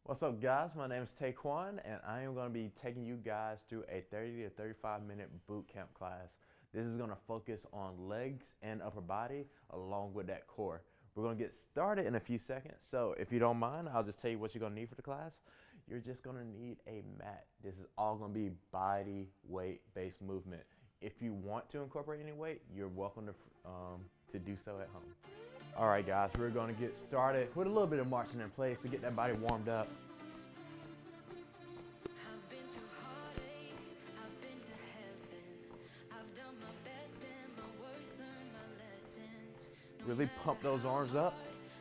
What's up, guys? My name is Tequan, and I am going to be taking you guys through a 30 to 35 minute boot camp class. This is going to focus on legs and upper body along with that core. We're going to get started in a few seconds, so if you don't mind, I'll just tell you what you're going to need for the class. You're just going to need a mat. This is all going to be body weight based movement. If you want to incorporate any weight, you're welcome to do so at home. All right, guys, we're going to get started with a little bit of marching in place to get that body warmed up. Really pump those arms up.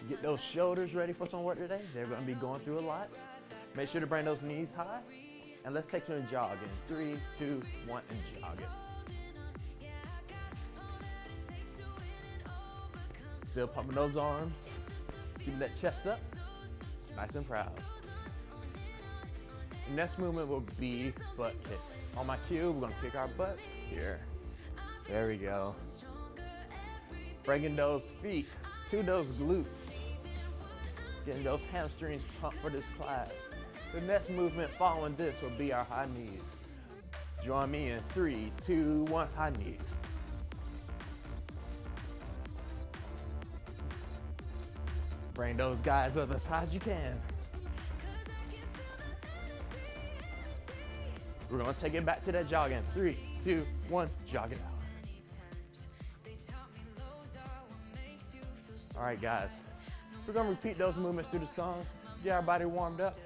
Get those shoulders ready for some work today. They're going to be going through a lot. Make sure to bring those knees high. And let's take some jogging. 3, 2, 1, and jog it. Still pumping those arms. Keeping that chest up. Nice and proud. The next movement will be butt kicks. On my cue, we're going to kick our butts here. There we go. Bringing those feet to those glutes. Getting those hamstrings pumped for this class. The next movement following this will be our high knees. Join me in 3, 2, 1, high knees. Bring those guys up as high as you can. We're gonna take it back to that jogging. 3, 2, 1, jog it out. All right, guys, we're gonna repeat those movements through the song, get our body warmed up,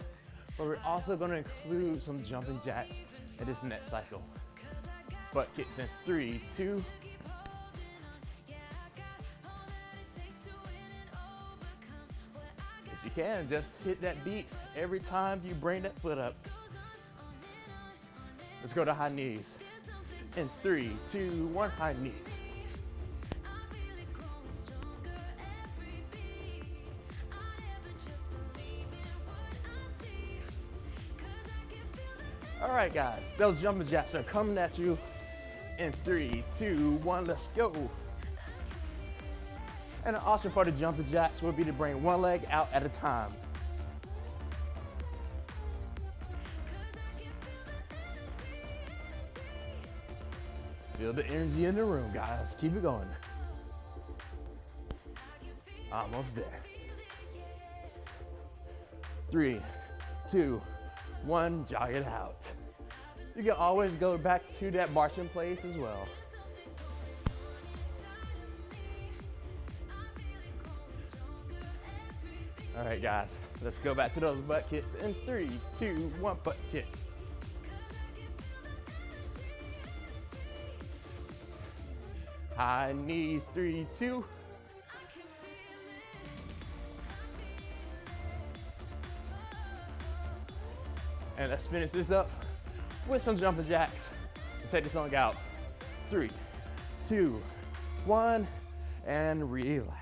but we're also gonna include some jumping jacks in this next cycle. Butt kicks in 3, 2. If you can, just hit that beat every time you bring that foot up. Let's go to high knees. In 3, 2, 1, high knees. All right, guys, those jumping jacks are coming at you in 3, 2, 1, let's go. And the option for the jumping jacks would be to bring one leg out at a time. Feel the energy in the room, guys. Keep it going. Almost there. 3, 2, 1, jog it out. You can always go back to that marching place as well. All right, guys, let's go back to those butt kicks in 3, 2, 1, butt kicks. High knees, 3, 2. And let's finish this up with some jumping jacks to take this song out. 3, 2, 1, and relax.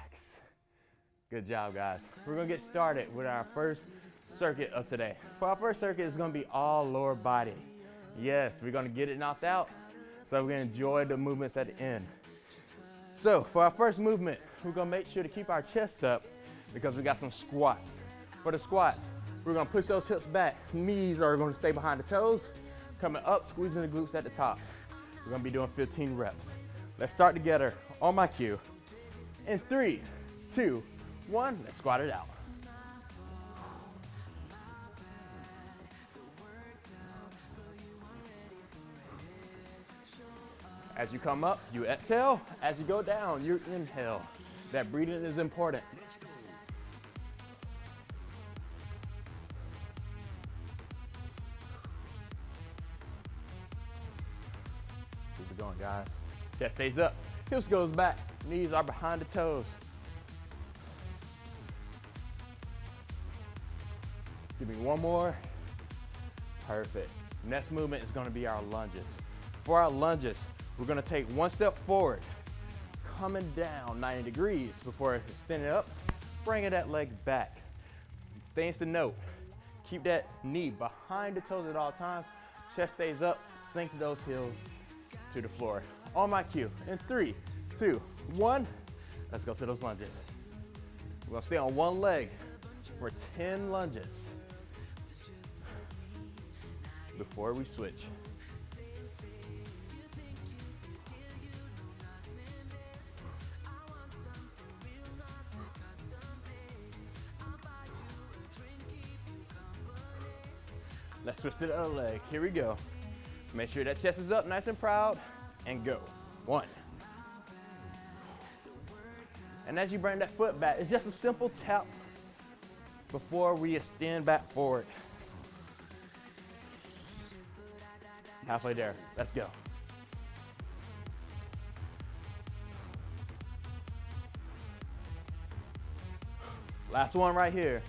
Good job, guys. We're gonna get started with our first circuit of today. For our first circuit, it's gonna be all lower body. Yes, we're gonna get it knocked out, so we're gonna enjoy the movements at the end. So for our first movement, we're gonna make sure to keep our chest up because we got some squats. For the squats, we're gonna push those hips back. Knees are gonna stay behind the toes. Coming up, squeezing the glutes at the top. We're gonna be doing 15 reps. Let's start together on my cue. In 3, 2, 1, let's squat it out. As you come up, you exhale. As you go down, you inhale. That breathing is important. Keep it going, guys. Chest stays up, hips goes back, knees are behind the toes. Give me one more. Perfect. Next movement is gonna be our lunges. For our lunges, we're gonna take one step forward, coming down 90 degrees before extending up, bringing that leg back. Things to note, keep that knee behind the toes at all times, chest stays up, sink those heels to the floor. On my cue, in 3, 2, 1, let's go to those lunges. We're gonna stay on one leg for 10 lunges. before we switch. Let's switch to the other leg. Here we go. Make sure that chest is up nice and proud, and go. 1. And as you bring that foot back, it's just a simple tap before we extend back forward. Halfway there. Let's go. Last one right here.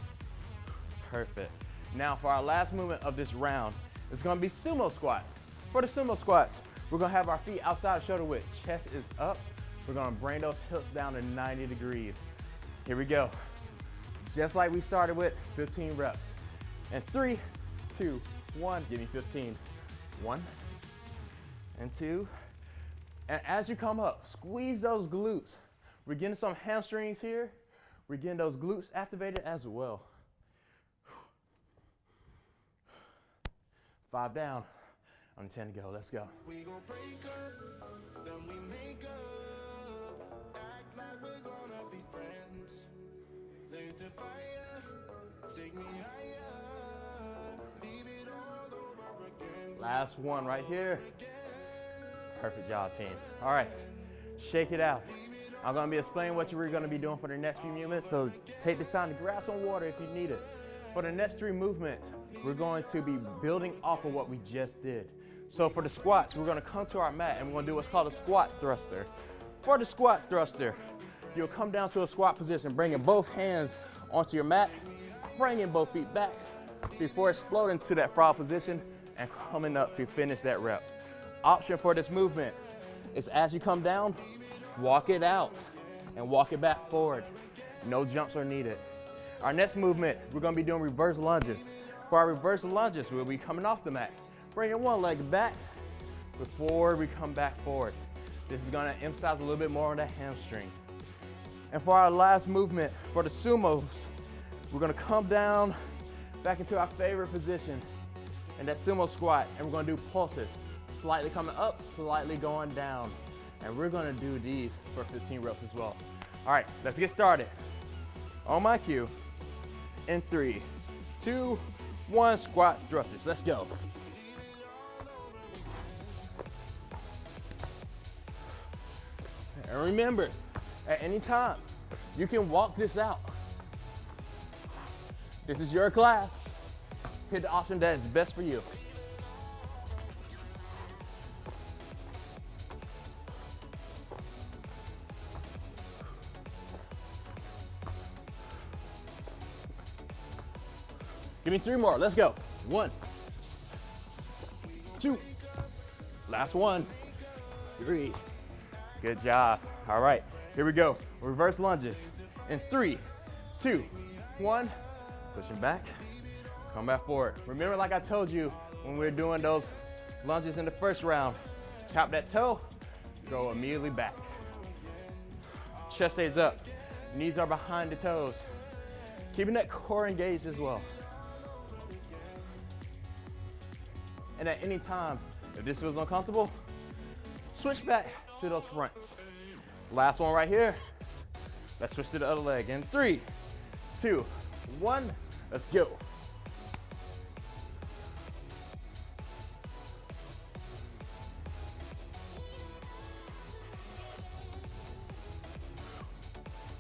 Perfect. Now for our last movement of this round, it's gonna be sumo squats. For the sumo squats, we're gonna have our feet outside shoulder width. Chest is up. We're gonna bring those hips down to 90 degrees. Here we go. Just like we started with, 15 reps. And 3, 2, 1, give me 15. 1 and 2. And as you come up, squeeze those glutes. We're getting some hamstrings here. We're getting those glutes activated as well. 5 down. On 10 to go. Let's go. We gon' break up, then we make up. Act like we're gonna be friends. Blaze the fire, take me higher. Leave it all over again. Last one right here. Perfect job, team. All right, shake it out. I'm gonna be explaining what we're gonna be doing for the next few minutes, so take this time to grab some water if you need it. For the next 3 movements, we're going to be building off of what we just did. So for the squats, we're gonna come to our mat and we're gonna do what's called a squat thruster. For the squat thruster, you'll come down to a squat position, bringing both hands onto your mat, bringing both feet back before exploding to that frog position and coming up to finish that rep. Option for this movement is as you come down, walk it out and walk it back forward. No jumps are needed. Our next movement, we're gonna be doing reverse lunges. For our reverse lunges, we'll be coming off the mat, bringing one leg back before we come back forward. This is gonna emphasize a little bit more on the hamstring. And for our last movement, for the sumos, we're gonna come down back into our favorite position in that sumo squat, and we're gonna do pulses, slightly coming up, slightly going down. And we're gonna do these for 15 reps as well. All right, let's get started. On my cue, in 3, 2, 1, squat thrusters. Let's go. And remember, at any time, you can walk this out. This is your class. Pick the option that is best for you. Give me 3 more, let's go. 1, 2, last one, 3. Good job. All right, here we go. Reverse lunges in 3, 2, 1. Pushing back, come back forward. Remember, like I told you when we were doing those lunges in the first round, tap that toe, go immediately back. Chest stays up, knees are behind the toes. Keeping that core engaged as well. And at any time, if this feels uncomfortable, switch back to those fronts. Last one right here. Let's switch to the other leg in 3, 2, 1, let's go.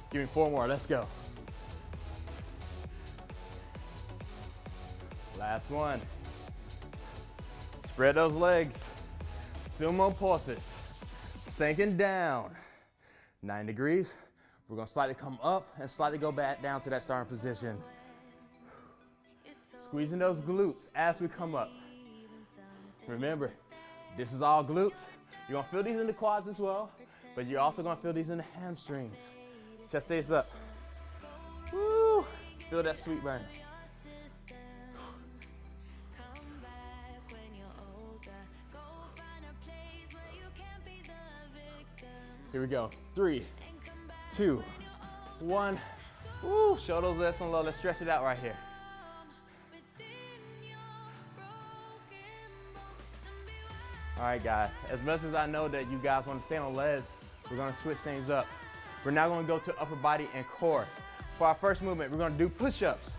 Give me 4 more, let's go. Last one. Spread those legs. Sumo pulses. Sinking down. 9 degrees. We're gonna slightly come up and slightly go back down to that starting position. Squeezing those glutes as we come up. Remember, this is all glutes. You're gonna feel these in the quads as well, but you're also gonna feel these in the hamstrings. Chest stays up. Woo! Feel that sweet burn. Here we go. 3, 2, 1. Woo! Show those legs on low. Let's stretch it out right here. All right, guys, as much as I know that you guys want to stay on legs, we're gonna switch things up. We're now gonna go to upper body and core. For our first movement, we're gonna do push-ups.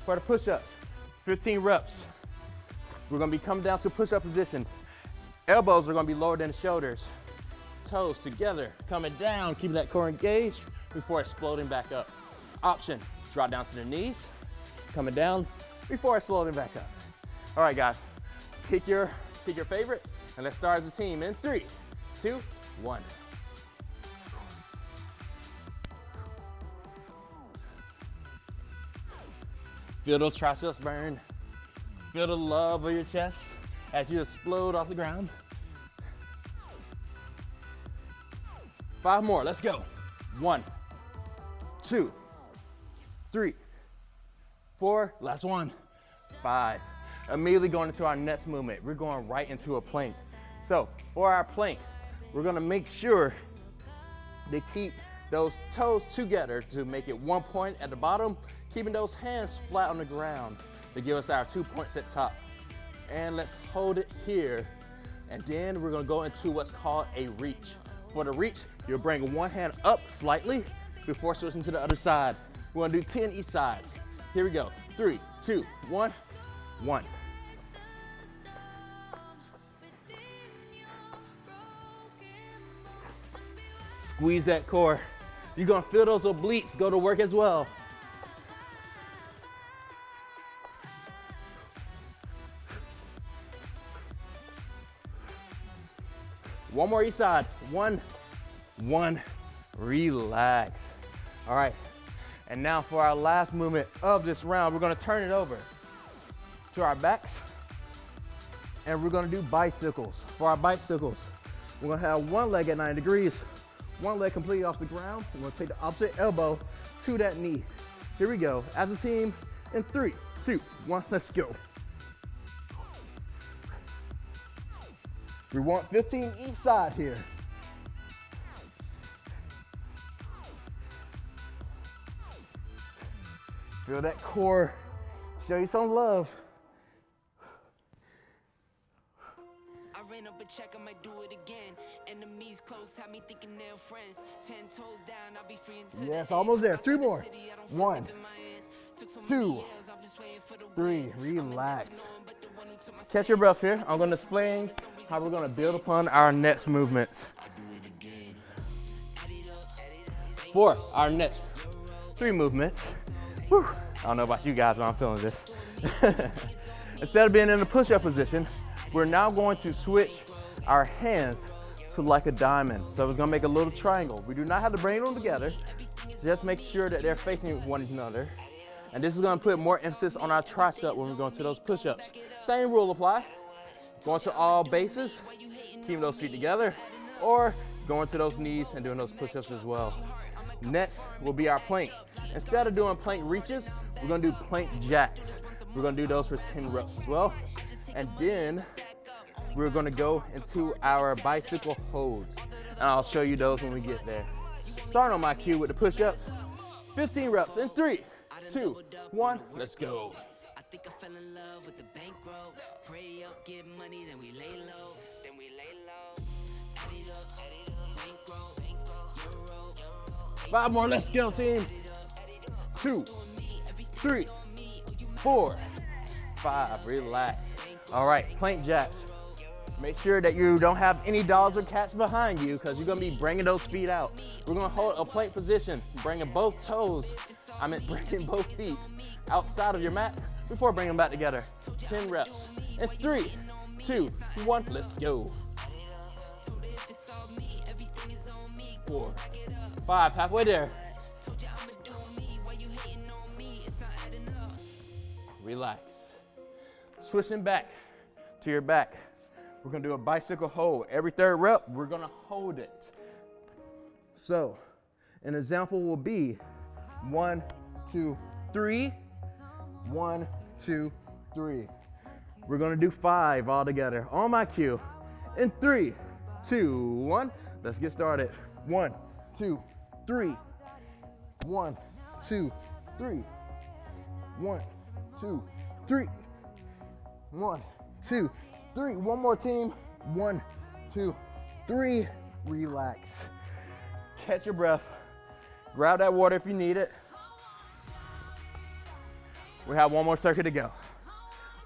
For the push-ups, 15 reps. We're gonna be coming down to push-up position. Elbows are gonna be lower than the shoulders. Toes together, coming down, keeping that core engaged before exploding back up. Option, drop down to the knees, coming down before exploding back up. All right, guys, pick your favorite, and let's start as a team in 3, 2, 1. Feel those triceps burn. Feel the love of your chest as you explode off the ground. 5 more, let's go. 1, 2, 3, 4, last one, 5. Immediately going into our next movement, we're going right into a plank. So for our plank, we're gonna make sure to keep those toes together to make it 1 point at the bottom, keeping those hands flat on the ground to give us our 2 points at top. And let's hold it here. And then we're gonna go into what's called a reach. For the reach, you'll bring one hand up slightly before switching to the other side. We're gonna do 10 each side. Here we go, 3, 2, 1, 1. Squeeze that core. You're gonna feel those obliques go to work as well. One more each side. 1, 1, relax. All right, and now for our last movement of this round, we're gonna turn it over to our backs, and we're gonna do bicycles. For our bicycles, we're gonna have one leg at 90 degrees, one leg completely off the ground. We're gonna take the opposite elbow to that knee. Here we go, as a team, in 3, 2, 1, let's go. We want 15 each side here. Feel that core, show you some love. I ran up a check, I might do it again. Enemies close, have me thinking they're friends. 10 toes down, I'll be free until yes, almost there. 3 more. 1, 2, 3, relax. Catch your breath here. I'm gonna explain how we're gonna build upon our next movements. For our next 3 movements, whew, I don't know about you guys, but I'm feeling this. Instead of being in a push-up position, we're now going to switch our hands to like a diamond. So it's gonna make a little triangle. We do not have to bring them together. Just make sure that they're facing one another. And this is gonna put more emphasis on our tricep when we're going to those push-ups. Same rule apply. Going to all bases, keeping those feet together, or going to those knees and doing those push-ups as well. Next will be our plank. Instead of doing plank reaches, we're gonna do plank jacks. We're gonna do those for 10 reps as well. And then we're gonna go into our bicycle holds. And I'll show you those when we get there. Starting on my cue with the push-ups, 15 reps in 3, 2, 1, let's go. I think I fell in love with the bankroll. Pray up, get money, then we lay low. Add it up, bankroll, euro. 5 more, let's go team. 2, 3, 4, 5, relax. All right, plank jacks. Make sure that you don't have any dogs or cats behind you because you're gonna be bringing those feet out. We're gonna hold a plank position, bringing both bringing both feet outside of your mat before bringing them back together. 10 reps. In 3, 2, 1, let's go. 4, 5, halfway there. Relax. Switching back to your back. We're gonna do a bicycle hold. Every 3rd rep, we're gonna hold it. So, an example will be 1, 2, 3, 1, 2, 3. We're gonna do 5 all together on my cue. In 3, 2, 1, let's get started. 1, 2, 3. 1, 2, 3. 1, 2, 3. 1, 2, 3. One more team. 1, 2, 3, relax. Catch your breath. Grab that water if you need it. We have one more circuit to go.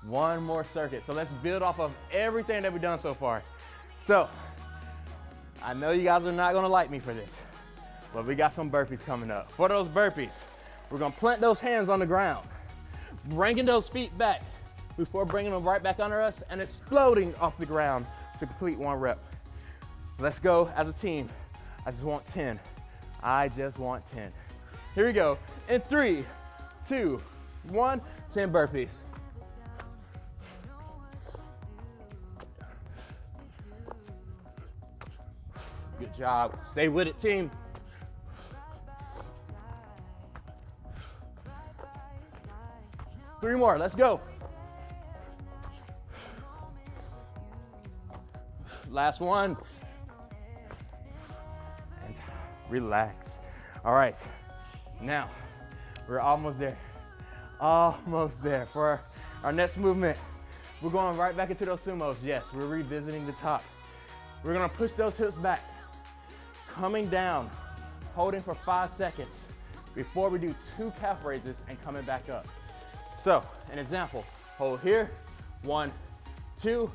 One more circuit. So let's build off of everything that we've done so far. So, I know you guys are not gonna like me for this, but we got some burpees coming up. For those burpees, we're gonna plant those hands on the ground, bringing those feet back before bringing them right back under us and exploding off the ground to complete one rep. Let's go as a team. I just want 10. I just want 10. Here we go. In 3, 2, 1, 10 burpees. Good job. Stay with it, team. Three more. Let's go. Last one. And relax. All right. Now, we're almost there. Almost there. For our next movement, we're going right back into those sumos. Yes, we're revisiting the top. We're gonna push those hips back. Coming down, holding for 5 seconds before we do 2 calf raises and coming back up. So, an example, hold here, 1, 2,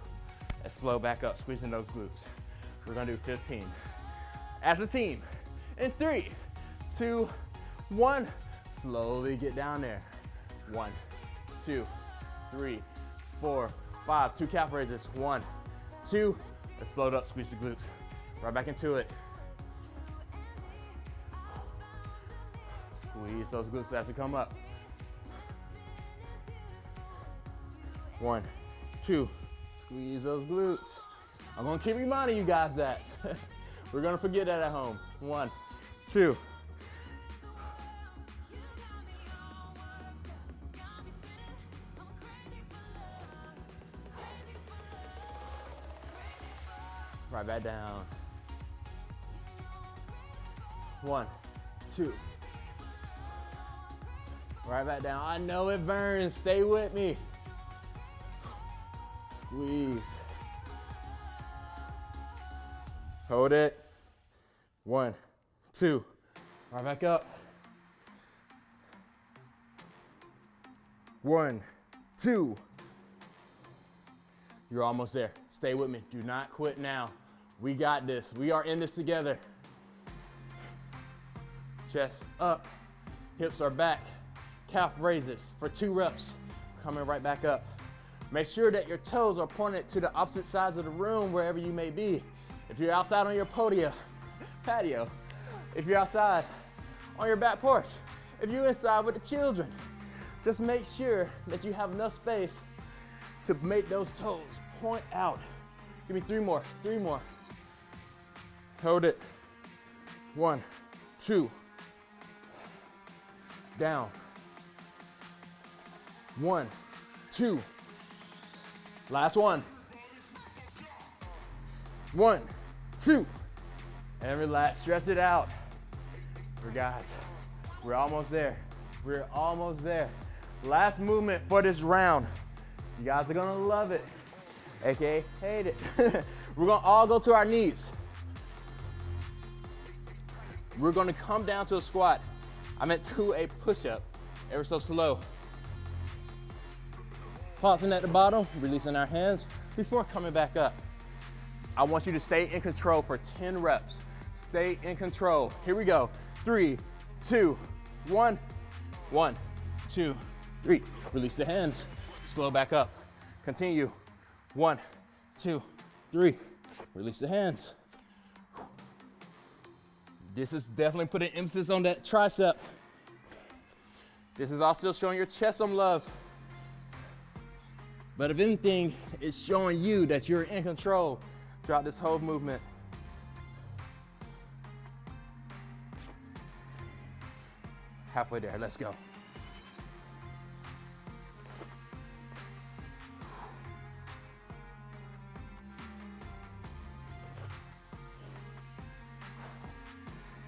explode back up, squeezing those glutes. We're gonna do 15. As a team, in 3, 2, 1, slowly get down there. 1, 2, 3, 4, 5, 2 calf raises, 1, 2, explode up, squeeze the glutes. Right back into it. Squeeze those glutes as they come up. 1, 2, squeeze those glutes. I'm gonna keep reminding you guys that. We're gonna forget that at home. 1, 2. Right back down. 1, 2. Right back down. I know it burns. Stay with me. Squeeze. Hold it. 1, 2. Right back up. 1, 2. You're almost there. Stay with me. Do not quit now. We got this. We are in this together. Chest up. Hips are back. Calf raises for 2 reps. Coming right back up. Make sure that your toes are pointed to the opposite sides of the room wherever you may be. If you're outside on your patio, if you're outside on your back porch, if you're inside with the children, just make sure that you have enough space to make those toes point out. Give me 3 more, 3 more. Hold it. 1, 2. Down. 1, 2. Last one. 1, 2. And relax, stretch it out. We're almost there. We're almost there. Last movement for this round. You guys are gonna love it, AKA hate it. We're gonna all go to our knees. We're gonna come down to a squat. I meant to a push-up, ever so slow. Pausing at the bottom, releasing our hands before coming back up. I want you to stay in control for 10 reps. Stay in control. Here we go. 3, 2, 1. 1, 2, 3. Release the hands. Slow back up. Continue. 1, 2, 3. Release the hands. This is definitely putting emphasis on that tricep. This is also showing your chest some love. But if anything, it's showing you that you're in control throughout this whole movement. Halfway there, let's go.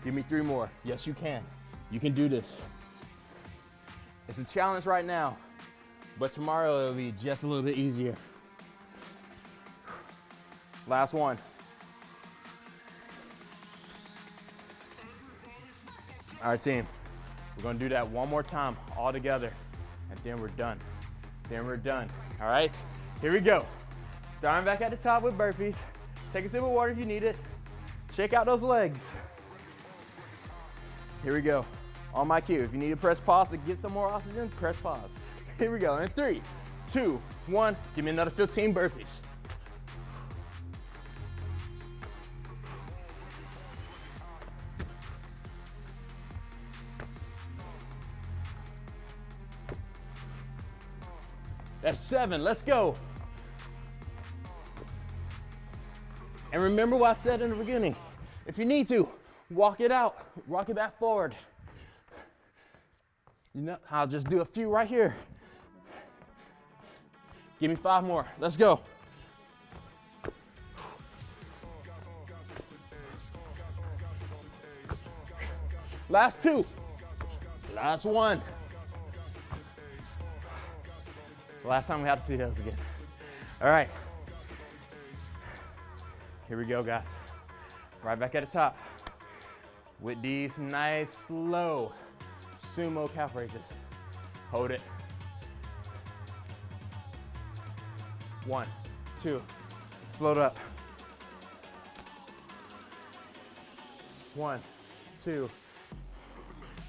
Give me 3 more. Yes, you can. You can do this. It's a challenge right now, but tomorrow it'll be just a little bit easier. Last one. All right, team. We're gonna do that one more time all together, and then we're done. Then we're done. All right, here we go. Starting back at the top with burpees. Take a sip of water if you need it. Shake out those legs. Here we go. On my cue, if you need to press pause to get some more oxygen, press pause. Here we go. In 3, 2, 1. Give me another 15 burpees. That's 7. Let's go. And remember what I said in the beginning. If you need to, walk it out. Rock it back forward. You know, I'll just do a few right here. Give me 5 more. Let's go. Last 2. Last 1. Last time we have to see those again. All right. Here we go, guys. Right back at the top with these nice, slow sumo calf raises. Hold it. 1, 2, explode up. 1, 2,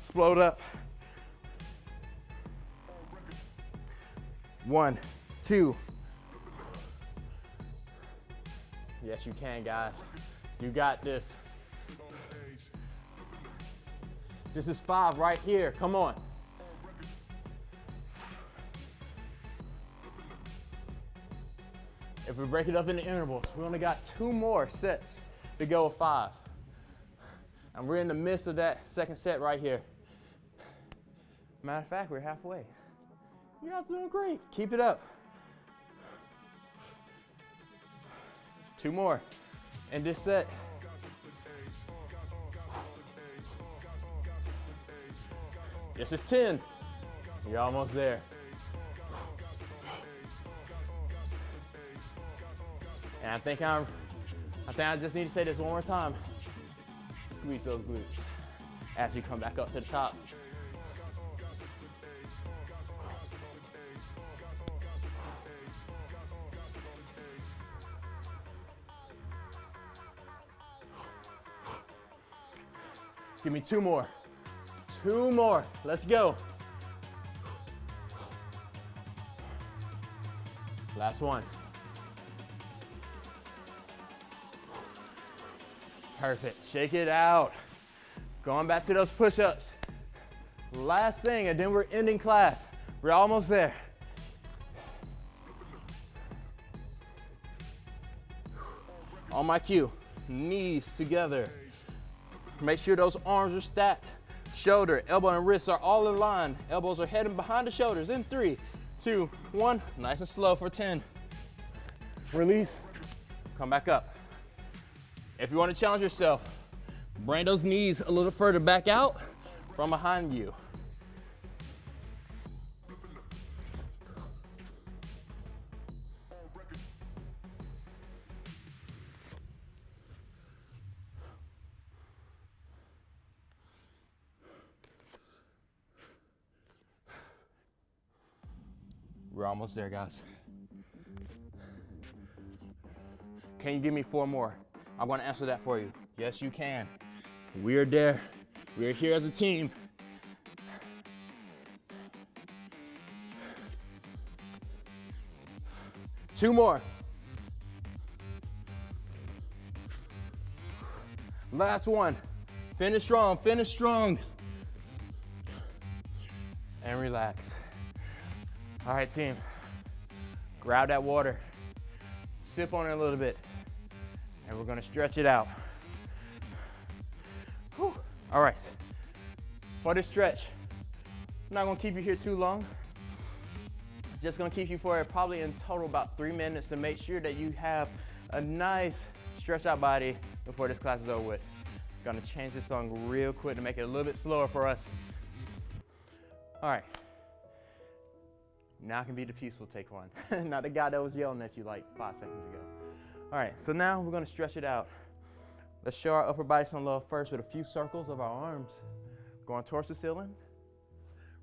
explode up. 1, 2. Yes, you can, guys. You got this. This is 5 right here. Come on. If we break it up into intervals, we only got 2 more sets to go with 5. And we're in the midst of that second set right here. Matter of fact, we're halfway. You guys are doing great. Keep it up. 2 more in this set. This is 10. You're almost there. And I think I just need to say this one more time. Squeeze those glutes as you come back up to the top. Give me 2 more. 2 more. Let's go. Last one. Perfect. Shake it out. Going back to those push-ups. Last thing, and then we're ending class. We're almost there. On my cue, knees together. Make sure those arms are stacked. Shoulder, elbow, and wrists are all in line. Elbows are heading behind the shoulders. In 3, 2, 1. Nice and slow for 10. Release. Come back up. If you want to challenge yourself, bring those knees a little further back out from behind you. We're almost there, guys. Can you give me 4 more? I'm going to answer that for you. Yes, you can. We're there. We're here as a team. Two more. Last one. Finish strong, finish strong. And relax. All right, team. Grab that water. Sip on it a little bit. And we're gonna stretch it out. Whew. All right. For this stretch, I'm not gonna keep you here too long. Just gonna keep you for probably in total about 3 minutes to make sure that you have a nice stretched out body before this class is over with. Gonna change this song real quick to make it a little bit slower for us. All right. Now I can be the peaceful Tequan, not the guy that was yelling at you like 5 seconds ago. All right, so now we're gonna stretch it out. Let's show our upper body some love first with a few circles of our arms. Going towards the ceiling.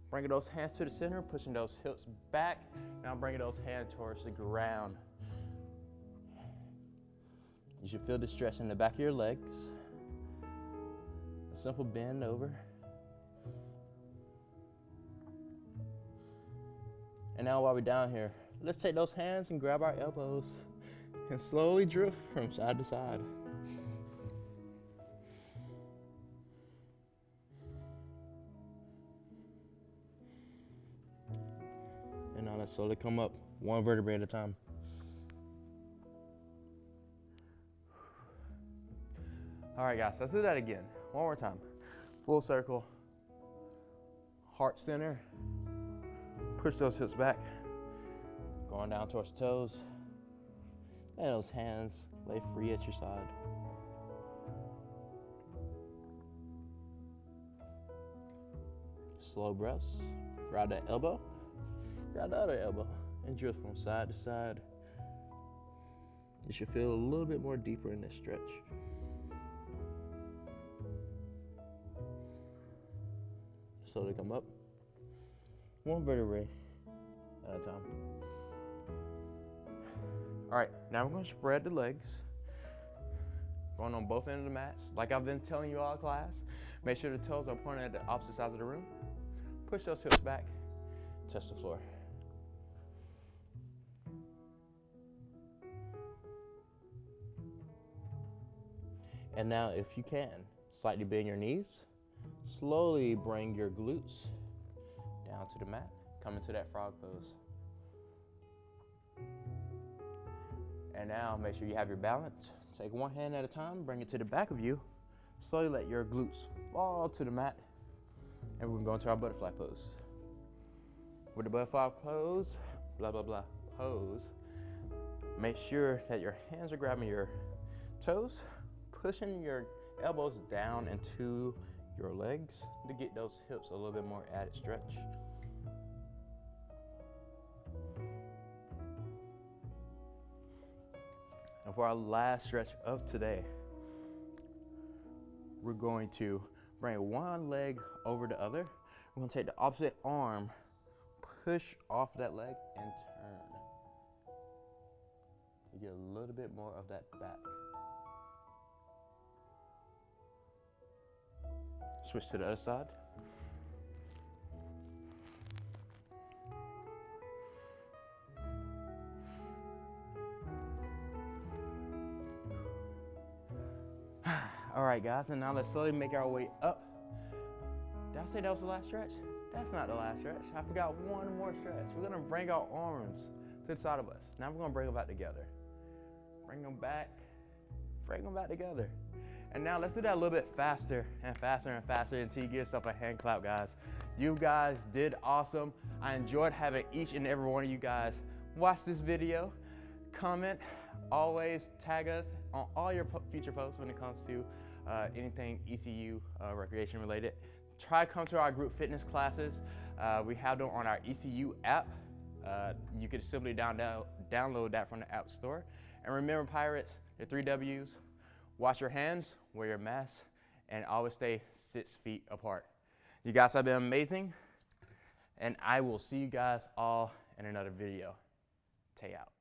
Bringing those hands to the center, pushing those hips back. Now bringing those hands towards the ground. You should feel the stretch in the back of your legs. A simple bend over. And now while we're down here, let's take those hands and grab our elbows and slowly drift from side to side. And now let's slowly come up one vertebrae at a time. All right, guys, let's do that again. One more time. Full circle, heart center. Push those hips back. Going down towards the toes. And those hands lay free at your side. Slow breaths. Grab that elbow. Grab the other elbow. And drift from side to side. You should feel a little bit more deeper in this stretch. Slowly come up. One vertebrae at a time. All right, now we're gonna spread the legs. Going on both ends of the mats. Like I've been telling you all class, make sure the toes are pointed at the opposite sides of the room. Push those hips back, touch the floor. And now if you can, slightly bend your knees. Slowly bring your glutes down to the mat. Come into that frog pose. And now make sure you have your balance. Take one hand at a time, bring it to the back of you. Slowly let your glutes fall to the mat. And we're gonna go into our butterfly pose. With the butterfly pose, blah, blah, blah, pose, make sure that your hands are grabbing your toes, pushing your elbows down into your legs to get those hips a little bit more added stretch. And for our last stretch of today, we're going to bring one leg over the other. We're gonna take the opposite arm, push off that leg and turn. To get a little bit more of that back. Switch to the other side. All right, guys, and now let's slowly make our way up. Did I say that was the last stretch? That's not the last stretch. I forgot one more stretch. We're gonna bring our arms to the side of us. Now we're gonna bring them back together. Bring them back together. And now let's do that a little bit faster and faster and faster until you give yourself a hand clap, guys. You guys did awesome. I enjoyed having each and every one of you guys watch this video, comment, always tag us on all your future posts when it comes to anything ECU recreation related. Try to come to our group fitness classes. We have them on our ECU app. You can simply download that from the App Store. And remember, Pirates, the 3 W's. Wash your hands, wear your mask, and always stay 6 feet apart. You guys have been amazing, and I will see you guys all in another video. Tay out.